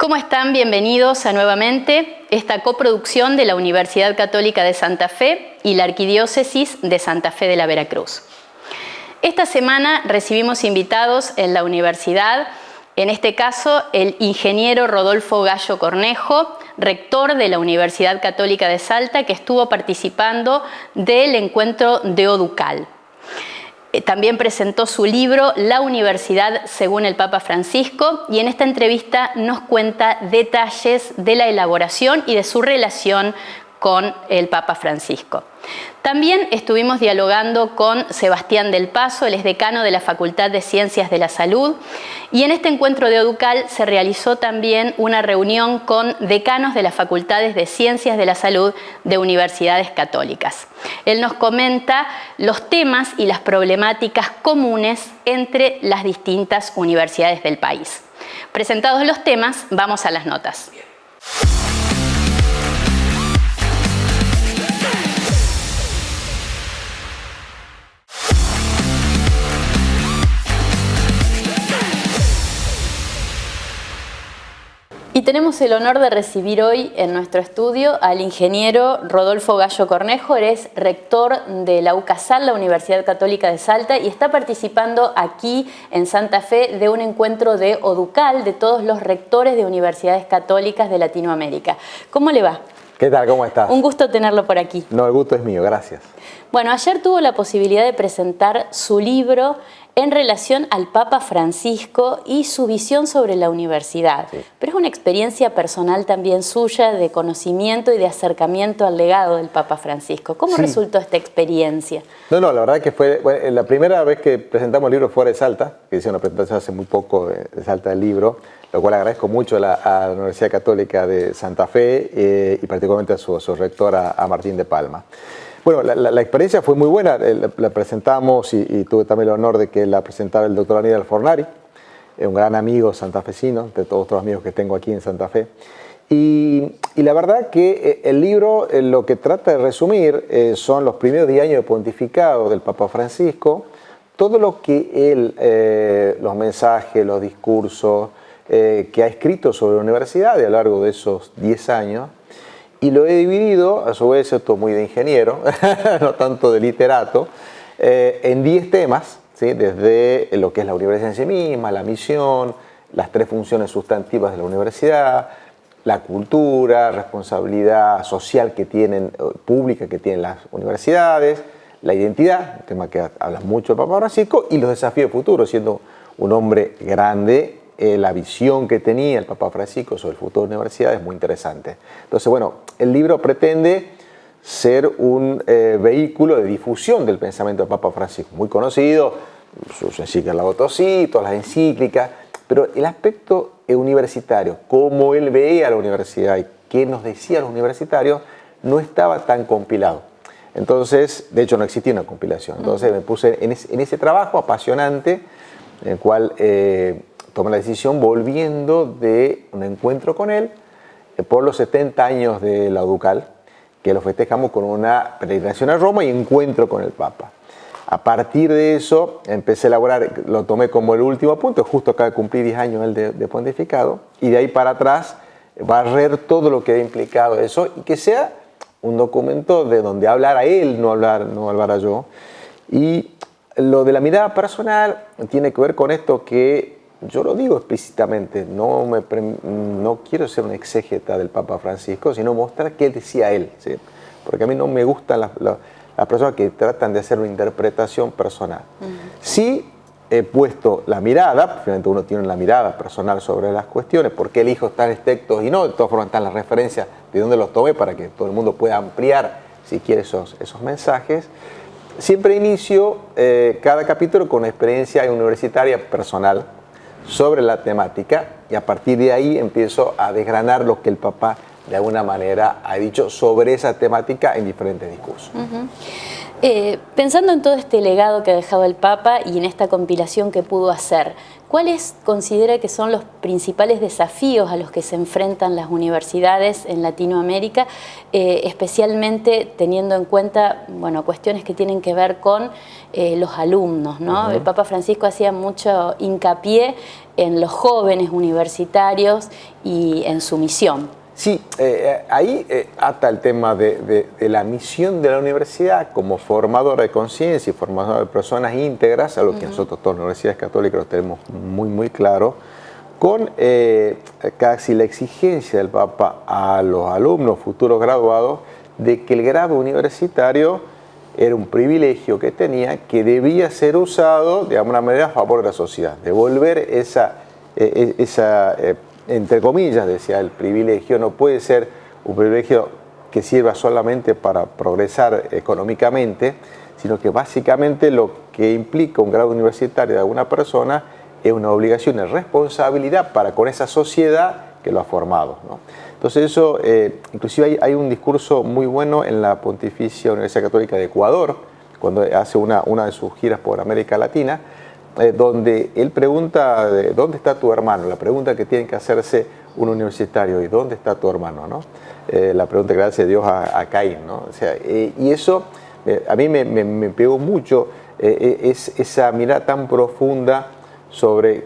¿Cómo están? Bienvenidos a nuevamente esta coproducción de la Universidad Católica de Santa Fe y la Arquidiócesis de Santa Fe de la Veracruz. Esta semana recibimos invitados en la universidad, en este caso el ingeniero Rodolfo Gallo Cornejo, rector de la Universidad Católica de Salta, que estuvo participando del encuentro de Oducal. También presentó su libro La Universidad según el Papa Francisco y en esta entrevista nos cuenta detalles de la elaboración y de su relación con el Papa Francisco. También estuvimos dialogando con Sebastián del Paso, él es decano de la Facultad de Ciencias de la Salud, y en este encuentro de Oducal se realizó también una reunión con decanos de las Facultades de Ciencias de la Salud de universidades católicas. Él nos comenta los temas y las problemáticas comunes entre las distintas universidades del país. Presentados los temas, vamos a las notas. Y tenemos el honor de recibir hoy en nuestro estudio al ingeniero Rodolfo Gallo Cornejo. Él es rector de la UCASAL, la Universidad Católica de Salta, y está participando aquí en Santa Fe de un encuentro de Oducal de todos los rectores de universidades católicas de Latinoamérica. ¿Cómo le va? ¿Qué tal? ¿Cómo estás? Un gusto tenerlo por aquí. No, el gusto es mío, gracias. Bueno, ayer tuvo la posibilidad de presentar su libro en relación al Papa Francisco y su visión sobre la universidad. Sí. Pero es una experiencia personal también suya de conocimiento y de acercamiento al legado del Papa Francisco. ¿Cómo resultó esta experiencia? No, la verdad que fue la primera vez que presentamos el libro fuera de Salta, que hice una presentación hace muy poco de Salta del libro, lo cual agradezco mucho a la Universidad Católica de Santa Fe y particularmente a su rector, a Martín de Palma. Bueno, la experiencia fue muy buena, la presentamos y tuve también el honor de que la presentara el doctor Aníbal Fornari, un gran amigo santafesino, de todos los amigos que tengo aquí en Santa Fe. Y la verdad que el libro lo que trata de resumir son los primeros 10 años de pontificado del Papa Francisco, todo lo que él, los mensajes, los discursos que ha escrito sobre la universidad a lo largo de esos 10 años, y lo he dividido, a su vez esto muy de ingeniero, no tanto de literato, en 10 temas, ¿sí? Desde lo que es la universidad en sí misma, la misión, las 3 funciones sustantivas de la universidad, la cultura, responsabilidad social que tienen, pública que tienen las universidades, la identidad, un tema que habla mucho el Papa Francisco, y los desafíos futuros, siendo un hombre grande. La visión que tenía el Papa Francisco sobre el futuro de la universidad es muy interesante. Entonces, bueno, el libro pretende ser un vehículo de difusión del pensamiento del Papa Francisco, muy conocido, sus encíclicas Laudato Si, todas las encíclicas, pero el aspecto universitario, cómo él veía la universidad y qué nos decía los universitarios, no estaba tan compilado. Entonces, de hecho no existía una compilación. Entonces me puse en ese trabajo apasionante, en el cual tomé la decisión volviendo de un encuentro con él por los 70 años de la Oducal, que lo festejamos con una peregrinación a Roma y encuentro con el Papa. A partir de eso empecé a elaborar, lo tomé como el último punto, justo acaba de cumplir 10 años él de pontificado, y de ahí para atrás barrer todo lo que ha implicado eso y que sea un documento de donde hablara él, no hablara yo. Y lo de la mirada personal tiene que ver con esto que yo lo digo explícitamente, no quiero ser un exégeta del Papa Francisco, sino mostrar qué decía él, ¿sí? Porque a mí no me gustan las personas que tratan de hacer una interpretación personal. Sí he puesto la mirada, finalmente uno tiene la mirada personal sobre las cuestiones, por qué elijo tales textos y no, de todas formas están las referencias de dónde los tomé para que todo el mundo pueda ampliar, si quiere, esos mensajes. Siempre inicio cada capítulo con una experiencia universitaria personal sobre la temática y a partir de ahí empiezo a desgranar lo que el Papa de alguna manera ha dicho sobre esa temática en diferentes discursos. Pensando en todo este legado que ha dejado el Papa y en esta compilación que pudo hacer, ¿cuáles considera que son los principales desafíos a los que se enfrentan las universidades en Latinoamérica, especialmente teniendo en cuenta, bueno, cuestiones que tienen que ver con los alumnos, ¿no? El Papa Francisco hacía mucho hincapié en los jóvenes universitarios y en su misión. Sí, ahí ata el tema de la misión de la universidad como formadora de conciencia y formadora de personas íntegras, algo que nosotros todas las universidades católicas lo tenemos muy claro, con casi la exigencia del Papa a los alumnos futuros graduados de que el grado universitario era un privilegio que tenía, que debía ser usado de alguna manera a favor de la sociedad, devolver esa entre comillas, decía, el privilegio no puede ser un privilegio que sirva solamente para progresar económicamente, sino que básicamente lo que implica un grado universitario de alguna persona es una obligación, una responsabilidad para con esa sociedad que lo ha formado, ¿no? Entonces eso, inclusive hay un discurso muy bueno en la Pontificia Universidad Católica de Ecuador, cuando hace una de sus giras por América Latina, donde él pregunta, ¿dónde está tu hermano? La pregunta que tiene que hacerse un universitario, ¿y dónde está tu hermano, no? La pregunta que le hace Dios a Caín, ¿no? O sea, y eso a mí me pegó mucho, esa mirada tan profunda sobre,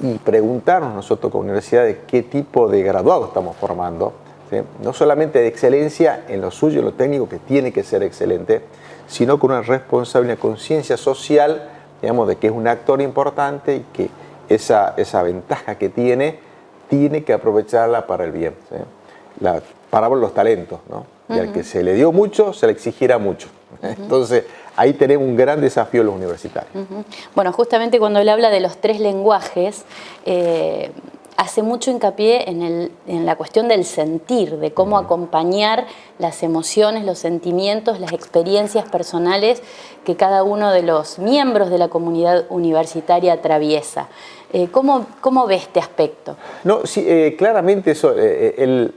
y preguntarnos nosotros como universidad de qué tipo de graduados estamos formando, ¿sí? No solamente de excelencia en lo suyo, en lo técnico, que tiene que ser excelente, sino con una responsabilidad, una conciencia social, digamos, de que es un actor importante y que esa ventaja que tiene que aprovecharla para el bien, ¿sí? La parábola de los talentos, ¿no? Y al que se le dio mucho, se le exigirá mucho. Entonces, ahí tenemos un gran desafío los universitarios. Bueno, justamente cuando él habla de los 3 lenguajes, hace mucho hincapié en la cuestión del sentir, de cómo acompañar las emociones, los sentimientos, las experiencias personales que cada uno de los miembros de la comunidad universitaria atraviesa. ¿Cómo ve este aspecto? No, sí, claramente eso, él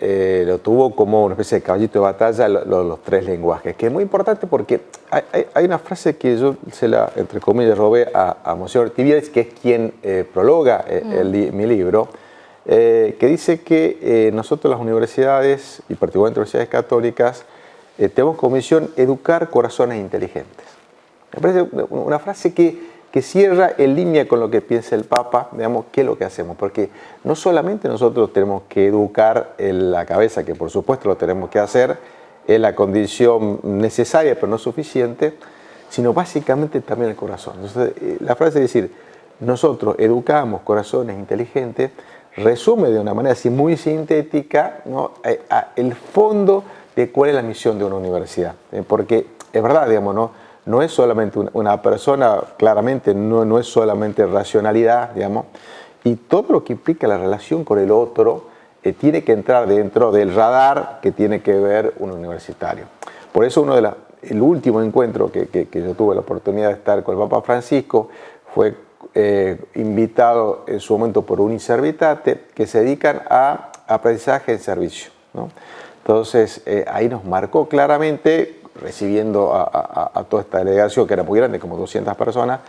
lo tuvo como una especie de caballito de batalla, los 3 lenguajes, que es muy importante porque hay una frase que yo se la, entre comillas, robé a Monseñor Tibiades, que es quien prologa mi libro, que dice que nosotros las universidades, y particularmente las universidades católicas, tenemos como misión educar corazones inteligentes. Me parece una frase que cierra en línea con lo que piensa el Papa, digamos, qué es lo que hacemos, porque no solamente nosotros tenemos que educar en la cabeza, que por supuesto lo tenemos que hacer, es la condición necesaria pero no suficiente, sino básicamente también el corazón. Entonces, la frase es decir, nosotros educamos corazones inteligentes, resume de una manera así muy sintética, ¿no?, el fondo de cuál es la misión de una universidad. Porque es verdad, digamos, no es solamente una persona, claramente no es solamente racionalidad, digamos, y todo lo que implica la relación con el otro tiene que entrar dentro del radar que tiene que ver un universitario. Por eso el último encuentro que yo tuve la oportunidad de estar con el Papa Francisco fue invitado en su momento por Uniservitate, que se dedican a aprendizaje en servicio, ¿no? Entonces, ahí nos marcó claramente, recibiendo a toda esta delegación, que era muy grande, como 200 personas,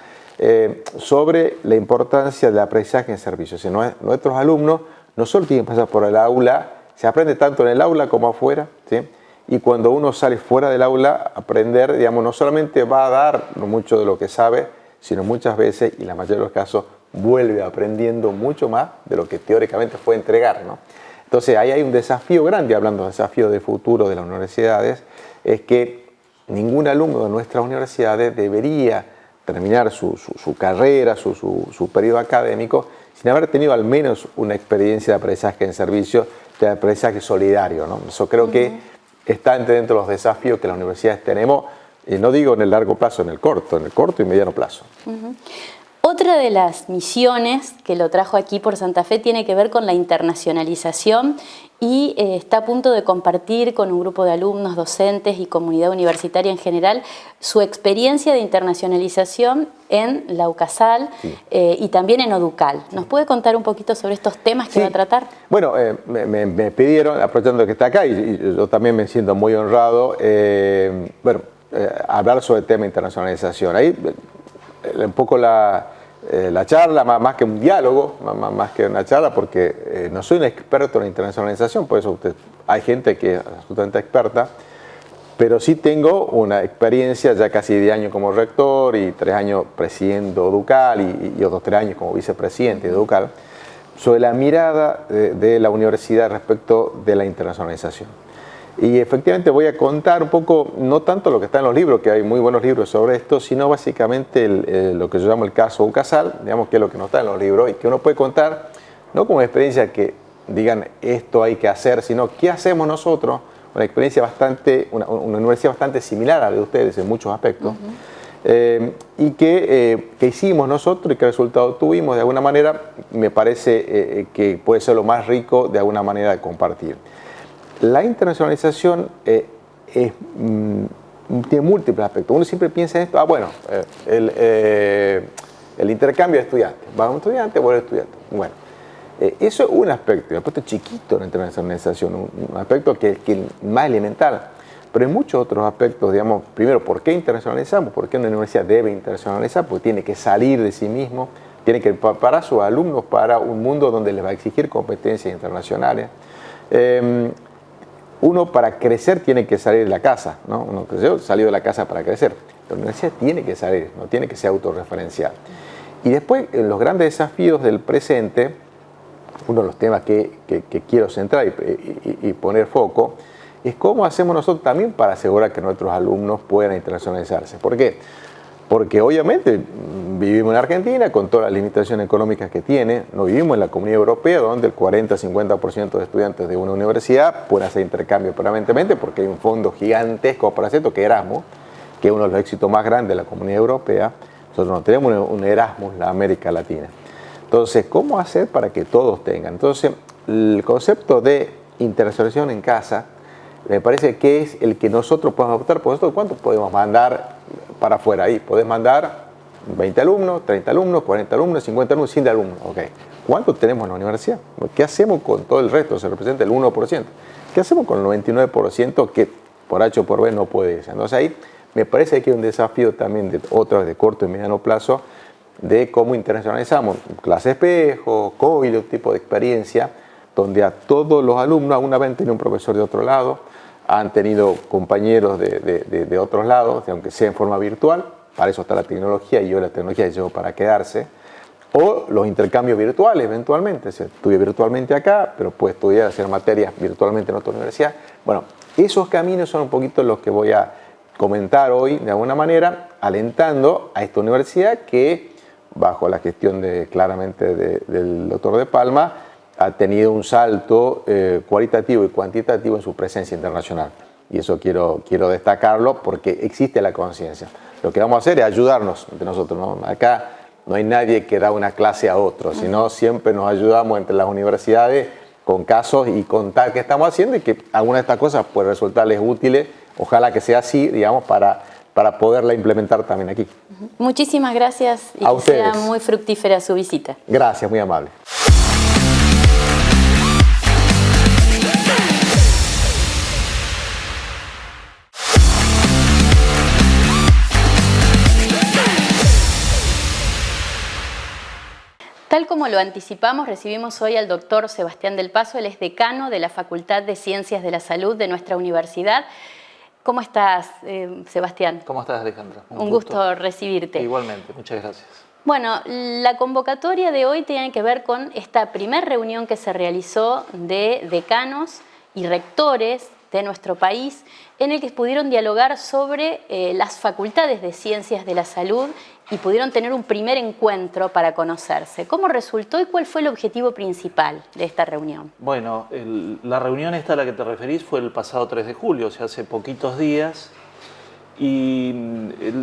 sobre la importancia del aprendizaje en servicio. O sea, nuestros alumnos no solo tienen que pasar por el aula, se aprende tanto en el aula como afuera, ¿sí? Y cuando uno sale fuera del aula, aprender, digamos, no solamente va a dar mucho de lo que sabe, sino muchas veces, y la mayoría de los casos, vuelve aprendiendo mucho más de lo que teóricamente fue entregar, ¿no? Entonces, ahí hay un desafío grande, hablando de desafío de futuro de las universidades, es que ningún alumno de nuestras universidades debería terminar su carrera, su periodo académico, sin haber tenido al menos una experiencia de aprendizaje en servicio, de aprendizaje solidario, ¿no? Eso creo que está dentro de los desafíos que las universidades tenemos, y no digo en el largo plazo, en el corto y mediano plazo. Otra de las misiones que lo trajo aquí por Santa Fe tiene que ver con la internacionalización y está a punto de compartir con un grupo de alumnos, docentes y comunidad universitaria en general su experiencia de internacionalización en la UCASAL y también en ODUCAL. ¿Nos puede contar un poquito sobre estos temas que va a tratar? Bueno, me pidieron, aprovechando que está acá, y yo también me siento muy honrado, bueno, hablar sobre el tema de internacionalización. Ahí un poco la charla, más que un diálogo, más que una charla, porque no soy un experto en internacionalización, por eso hay gente que es absolutamente experta, pero sí tengo una experiencia ya casi 10 años como rector y 3 años presidiendo Ducal y otros 3 años como vicepresidente de Ducal, sobre la mirada de la universidad respecto de la internacionalización. Y efectivamente voy a contar un poco, no tanto lo que está en los libros, que hay muy buenos libros sobre esto, sino básicamente lo que yo llamo el caso UCASAL, digamos que es lo que no está en los libros y que uno puede contar, no como una experiencia que digan esto hay que hacer, sino qué hacemos nosotros, una experiencia una universidad bastante similar a la de ustedes en muchos aspectos, y que hicimos nosotros y qué resultado tuvimos, de alguna manera me parece que puede ser lo más rico de alguna manera de compartir. La internacionalización tiene múltiples aspectos. Uno siempre piensa en esto, bueno, el intercambio de estudiantes. Va un estudiante, vuelve estudiante. Bueno, eso es un aspecto, un aspecto chiquito de la internacionalización, un aspecto que es más elemental. Pero hay muchos otros aspectos, digamos, primero, ¿por qué internacionalizamos? ¿Por qué una universidad debe internacionalizar? Porque tiene que salir de sí mismo, tiene que preparar a sus alumnos para un mundo donde les va a exigir competencias internacionales. Uno para crecer tiene que salir de la casa, ¿no? Uno creció, salió de la casa para crecer. La universidad tiene que salir, no tiene que ser autorreferencial. Y después, en los grandes desafíos del presente, uno de los temas que quiero centrar y poner foco, es cómo hacemos nosotros también para asegurar que nuestros alumnos puedan internacionalizarse. ¿Por qué? Porque obviamente vivimos en Argentina con todas las limitaciones económicas que tiene, no vivimos en la Comunidad Europea donde el 40-50% de estudiantes de una universidad pueden hacer intercambio permanentemente porque hay un fondo gigantesco para esto que es Erasmus, que es uno de los éxitos más grandes de la Comunidad Europea. Nosotros no tenemos un Erasmus, la América Latina. Entonces, ¿cómo hacer para que todos tengan? Entonces, el concepto de internacionalización en casa me parece que es el que nosotros podemos adoptar. Por ejemplo, ¿cuánto podemos mandar para afuera ahí? Podés mandar 20 alumnos, 30 alumnos, 40 alumnos, 50 alumnos, 100 alumnos. Okay. ¿Cuántos tenemos en la universidad? ¿Qué hacemos con todo el resto? Se representa el 1%. ¿Qué hacemos con el 99% que por H o por B no puede irse? Entonces ahí me parece que hay un desafío también de corto y mediano plazo de cómo internacionalizamos clase espejo, COVID, un tipo de experiencia donde a todos los alumnos, alguna vez han tenido un profesor de otro lado, han tenido compañeros de otros lados, aunque sea en forma virtual, para eso está la tecnología y hoy la tecnología llegó para quedarse, o los intercambios virtuales eventualmente, se estudia virtualmente acá, pero puede estudiar, hacer materias virtualmente en otra universidad. Bueno, esos caminos son un poquito los que voy a comentar hoy de alguna manera, alentando a esta universidad que, bajo la gestión claramente del doctor De Palma, ha tenido un salto cualitativo y cuantitativo en su presencia internacional. Y eso quiero destacarlo porque existe la conciencia. Lo que vamos a hacer es ayudarnos entre nosotros, ¿no? Acá no hay nadie que da una clase a otro, sino siempre nos ayudamos entre las universidades con casos y contar qué estamos haciendo y que alguna de estas cosas puede resultarles útiles. Ojalá que sea así, digamos, para poderla implementar también aquí. Muchísimas gracias y que sea muy fructífera su visita. Gracias, muy amable. Tal como lo anticipamos, recibimos hoy al doctor Sebastián del Paso. Él es decano de la Facultad de Ciencias de la Salud de nuestra universidad. ¿Cómo estás, Sebastián? ¿Cómo estás, Alejandra? Un gusto recibirte. Igualmente, muchas gracias. Bueno, la convocatoria de hoy tiene que ver con esta primera reunión que se realizó de decanos y rectores de nuestro país, en el que pudieron dialogar sobre las facultades de Ciencias de la Salud y pudieron tener un primer encuentro para conocerse. ¿Cómo resultó y cuál fue el objetivo principal de esta reunión? Bueno, la reunión esta a la que te referís fue el pasado 3 de julio, o sea, hace poquitos días, y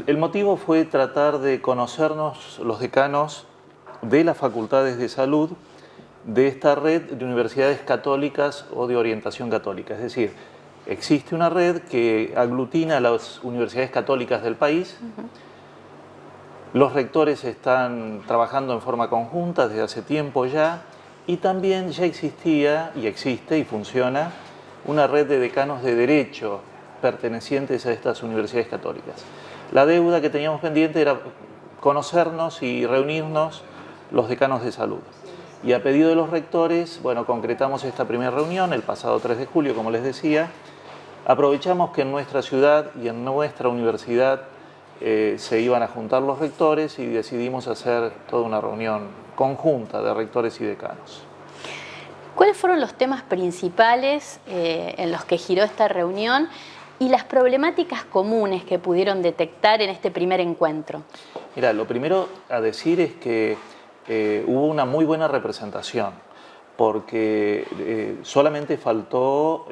el motivo fue tratar de conocernos los decanos de las facultades de salud de esta red de universidades católicas o de orientación católica. Es decir, existe una red que aglutina a las universidades católicas del país. Los rectores están trabajando en forma conjunta desde hace tiempo ya, y también ya existía y existe y funciona una red de decanos de Derecho pertenecientes a estas universidades católicas. La deuda que teníamos pendiente era conocernos y reunirnos los decanos de salud. Y a pedido de los rectores, bueno, concretamos esta primera reunión el pasado 3 de julio, como les decía. Aprovechamos que en nuestra ciudad y en nuestra universidad se iban a juntar los rectores y decidimos hacer toda una reunión conjunta de rectores y decanos. ¿Cuáles fueron los temas principales en los que giró esta reunión y las problemáticas comunes que pudieron detectar en este primer encuentro? Mira, lo primero a decir es que hubo una muy buena representación, porque solamente faltó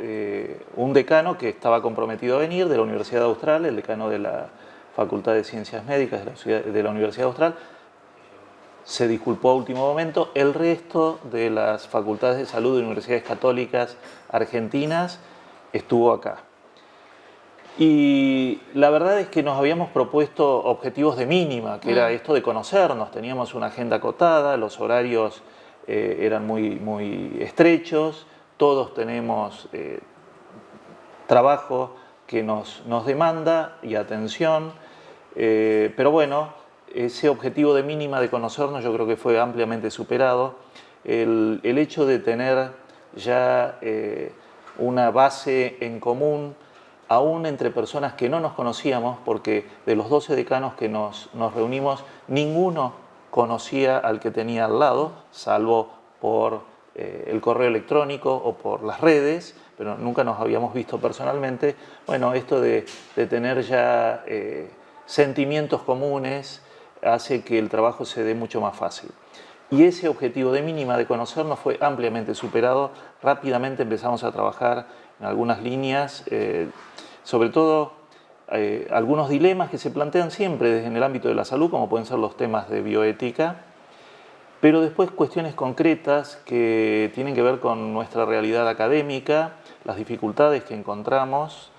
un decano que estaba comprometido a venir de la Universidad Austral, el decano de la Facultad de Ciencias Médicas de la Universidad Austral. Se disculpó a último momento. El resto de las facultades de salud de universidades católicas argentinas estuvo acá. Y la verdad es que nos habíamos propuesto objetivos de mínima, que era esto de conocernos. Teníamos una agenda acotada, los horarios eran muy estrechos, todos tenemos trabajo que nos demanda y atención, pero bueno, ese objetivo de mínima de conocernos yo creo que fue ampliamente superado. El hecho de tener ya una base en común, aún entre personas que no nos conocíamos, porque de los 12 decanos que nos reunimos, ninguno conocía al que tenía al lado, salvo por el correo electrónico o por las redes, pero nunca nos habíamos visto personalmente. Bueno, esto de tener ya sentimientos comunes hace que el trabajo se dé mucho más fácil. Y ese objetivo de mínima de conocernos fue ampliamente superado. Rápidamente empezamos a trabajar en algunas líneas, sobre todo algunos dilemas que se plantean siempre desde el ámbito de la salud, como pueden ser los temas de bioética, pero después cuestiones concretas que tienen que ver con nuestra realidad académica, las dificultades que encontramos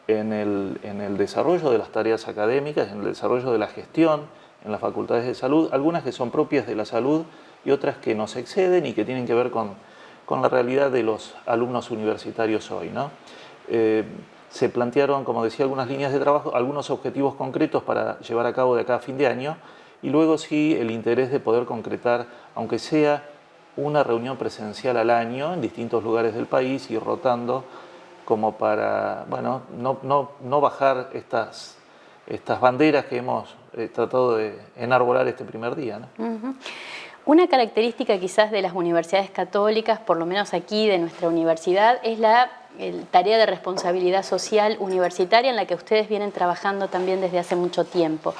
en el desarrollo de las tareas académicas, en el desarrollo de la gestión en las facultades de salud, algunas que son propias de la salud y otras que nos exceden y que tienen que ver con la realidad de los alumnos universitarios hoy, ¿no? Se plantearon, como decía, algunas líneas de trabajo, algunos objetivos concretos para llevar a cabo de acá a fin de año y luego sí el interés de poder concretar, aunque sea una reunión presencial al año en distintos lugares del país, ir rotando como para, bueno, no bajar estas banderas que hemos tratado de enarbolar este primer día, ¿no? Una característica quizás de las universidades católicas, por lo menos aquí de nuestra universidad, es la tarea de responsabilidad social universitaria en la que ustedes vienen trabajando también desde hace mucho tiempo.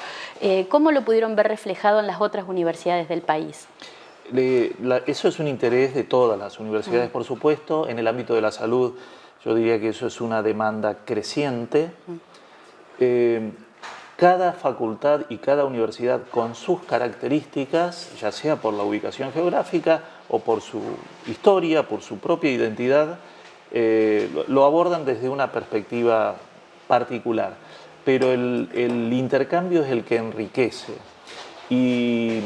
¿Cómo lo pudieron ver reflejado en las otras universidades del país? Eso es un interés de todas las universidades, por supuesto. En el ámbito de la salud, yo diría que eso es una demanda creciente. Cada facultad y cada universidad con sus características, ya sea por la ubicación geográfica o por su historia, por su propia identidad, lo abordan desde una perspectiva particular. Pero el intercambio es el que enriquece. Y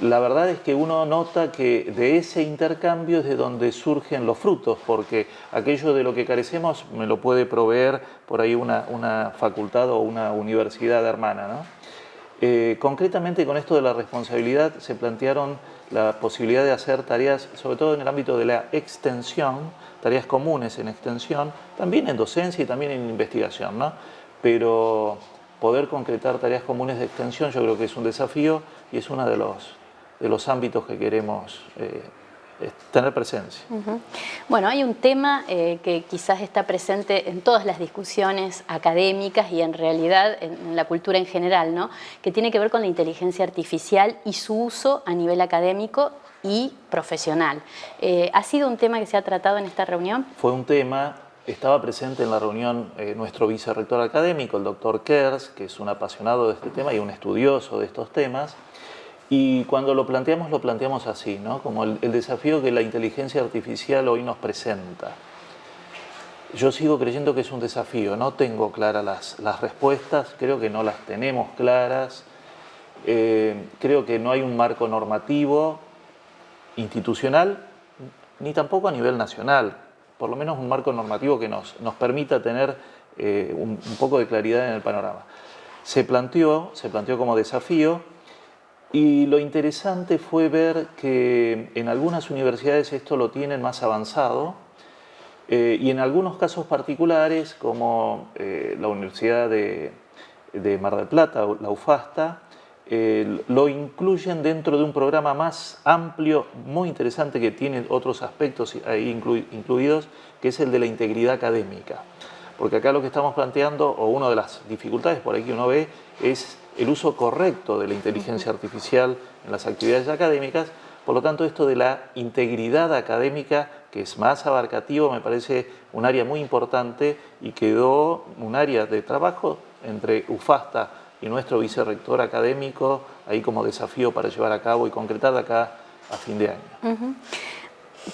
la verdad es que uno nota que de ese intercambio es de donde surgen los frutos, porque aquello de lo que carecemos me lo puede proveer por ahí una facultad o una universidad hermana, ¿no? Concretamente con esto de la responsabilidad se plantearon la posibilidad de hacer tareas, sobre todo en el ámbito de la extensión, tareas comunes en extensión, también en docencia y también en investigación, ¿no? Pero poder concretar tareas comunes de extensión yo creo que es un desafío y es uno de los ámbitos que queremos tener presencia. Bueno, hay un tema que quizás está presente en todas las discusiones académicas y en realidad en la cultura en general, ¿no? Que tiene que ver con la inteligencia artificial y su uso a nivel académico y profesional. ¿Ha sido un tema que se ha tratado en esta reunión? Fue un tema, estaba presente en la reunión nuestro vicerrector académico, el doctor Kers, que es un apasionado de este tema y un estudioso de estos temas. Y cuando lo planteamos así, ¿no? Como el desafío que la inteligencia artificial hoy nos presenta. Yo sigo creyendo que es un desafío, no tengo claras las respuestas, creo que no las tenemos claras, creo que no hay un marco normativo institucional, ni tampoco a nivel nacional, por lo menos un marco normativo que nos permita tener un poco de claridad en el panorama. Se planteó como desafío, y lo interesante fue ver que en algunas universidades esto lo tienen más avanzado, y en algunos casos particulares, como la Universidad de Mar del Plata, la UFASTA, lo incluyen dentro de un programa más amplio, muy interesante, que tiene otros aspectos ahí incluidos, que es el de la integridad académica. Porque acá lo que estamos planteando, o una de las dificultades por ahí que uno ve, es el uso correcto de la inteligencia artificial en las actividades académicas. Por lo tanto, esto de la integridad académica, que es más abarcativo, me parece un área muy importante, y quedó un área de trabajo entre UFASTA y nuestro vicerrector académico ahí como desafío para llevar a cabo y concretar de acá a fin de año.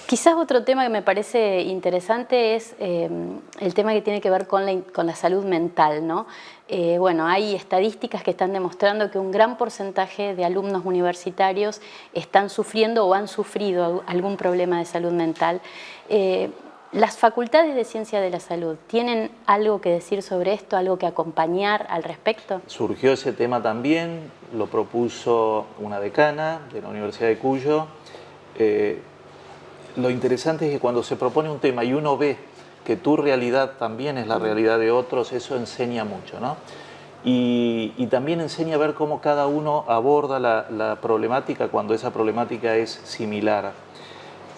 Quizás otro tema que me parece interesante es el tema que tiene que ver con la salud mental, ¿no? Bueno, hay estadísticas que están demostrando que un gran porcentaje de alumnos universitarios están sufriendo o han sufrido algún problema de salud mental. ¿Las facultades de Ciencias de la Salud tienen algo que decir sobre esto, algo que acompañar al respecto? Surgió ese tema también, lo propuso una decana de la Universidad de Cuyo. Lo interesante es que cuando se propone un tema y uno ve que tu realidad también es la realidad de otros, eso enseña mucho, ¿no? Y también enseña a ver cómo cada uno aborda la problemática cuando esa problemática es similar.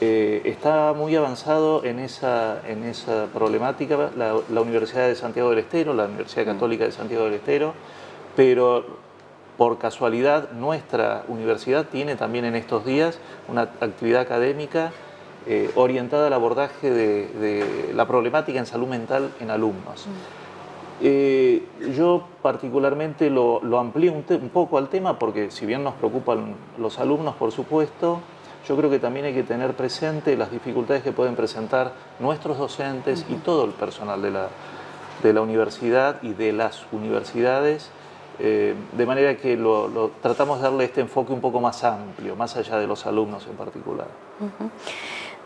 Está muy avanzado en esa problemática la Universidad de Santiago del Estero, la Universidad Católica de Santiago del Estero, pero por casualidad nuestra universidad tiene también en estos días una actividad académica orientada al abordaje de la problemática en salud mental en alumnos. Yo particularmente lo amplío un poco al tema, porque si bien nos preocupan los alumnos, por supuesto, yo creo que también hay que tener presente las dificultades que pueden presentar nuestros docentes y todo el personal de la universidad y de las universidades, de manera que tratamos de darle este enfoque un poco más amplio, más allá de los alumnos en particular.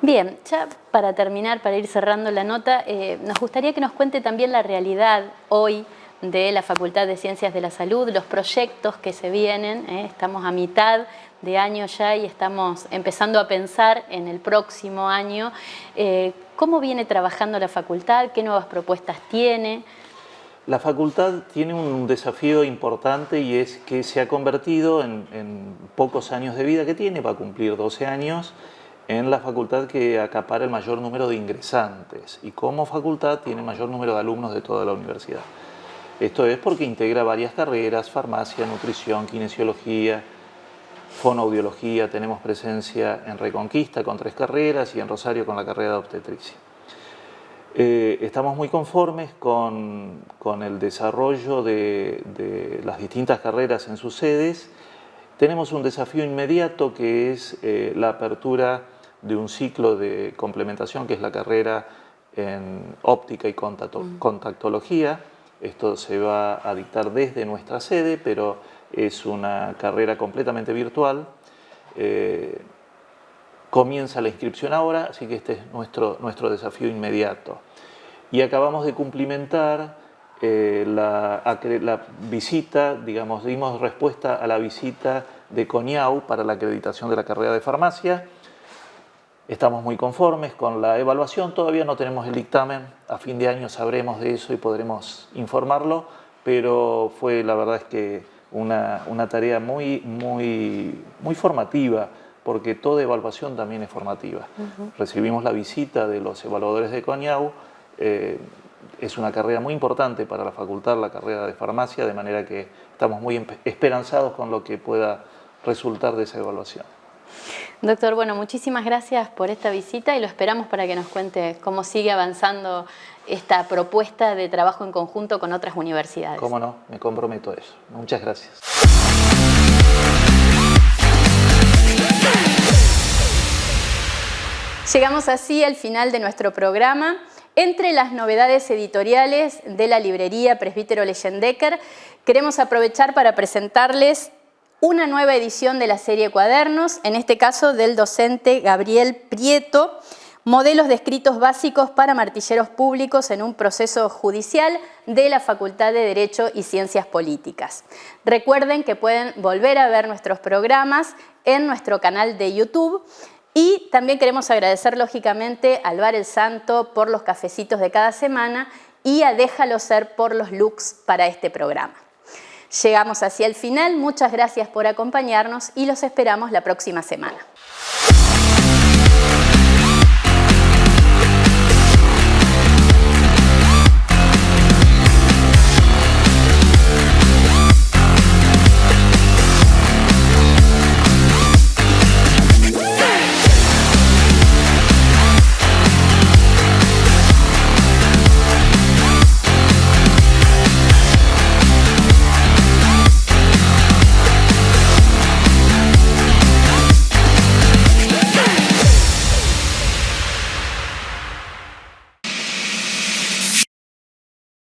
Bien, ya para terminar, para ir cerrando la nota, nos gustaría que nos cuente también la realidad hoy de la Facultad de Ciencias de la Salud, los proyectos que se vienen. Estamos a mitad de año ya y estamos empezando a pensar en el próximo año. ¿Cómo viene trabajando la facultad? ¿Qué nuevas propuestas tiene? La facultad tiene un desafío importante, y es que se ha convertido en pocos años de vida que tiene, va a cumplir 12 años, en la facultad que acapara el mayor número de ingresantes, y como facultad tiene el mayor número de alumnos de toda la universidad. Esto es porque integra varias carreras: farmacia, nutrición, kinesiología, fonoaudiología. Tenemos presencia en Reconquista con 3 carreras y en Rosario con la carrera de obstetricia. Estamos muy conformes con el desarrollo de las distintas carreras en sus sedes. Tenemos un desafío inmediato, que es la apertura de un ciclo de complementación, que es la carrera en óptica y contactología. Esto se va a dictar desde nuestra sede, pero es una carrera completamente virtual. Comienza la inscripción ahora, así que este es nuestro desafío inmediato. Y acabamos de cumplimentar la visita, digamos, dimos respuesta a la visita de CONIAU para la acreditación de la carrera de farmacia. Estamos muy conformes con la evaluación, todavía no tenemos el dictamen, a fin de año sabremos de eso y podremos informarlo, pero fue, la verdad es que una tarea muy formativa, porque toda evaluación también es formativa. Recibimos la visita de los evaluadores de CONIAU. Es una carrera muy importante para la facultad, la carrera de farmacia, de manera que estamos muy esperanzados con lo que pueda resultar de esa evaluación. Doctor, bueno, muchísimas gracias por esta visita y lo esperamos para que nos cuente cómo sigue avanzando esta propuesta de trabajo en conjunto con otras universidades. Cómo no, me comprometo a eso. Muchas gracias. Llegamos así al final de nuestro programa. Entre las novedades editoriales de la librería Presbítero Leyendecker, queremos aprovechar para presentarles una nueva edición de la serie Cuadernos, en este caso del docente Gabriel Prieto, Modelos de escritos básicos para martilleros públicos en un proceso judicial de la Facultad de Derecho y Ciencias Políticas. Recuerden que pueden volver a ver nuestros programas en nuestro canal de YouTube y también queremos agradecer lógicamente al Bar El Santo por los cafecitos de cada semana y a Déjalo Ser por los looks para este programa. Llegamos hacia el final, muchas gracias por acompañarnos y los esperamos la próxima semana.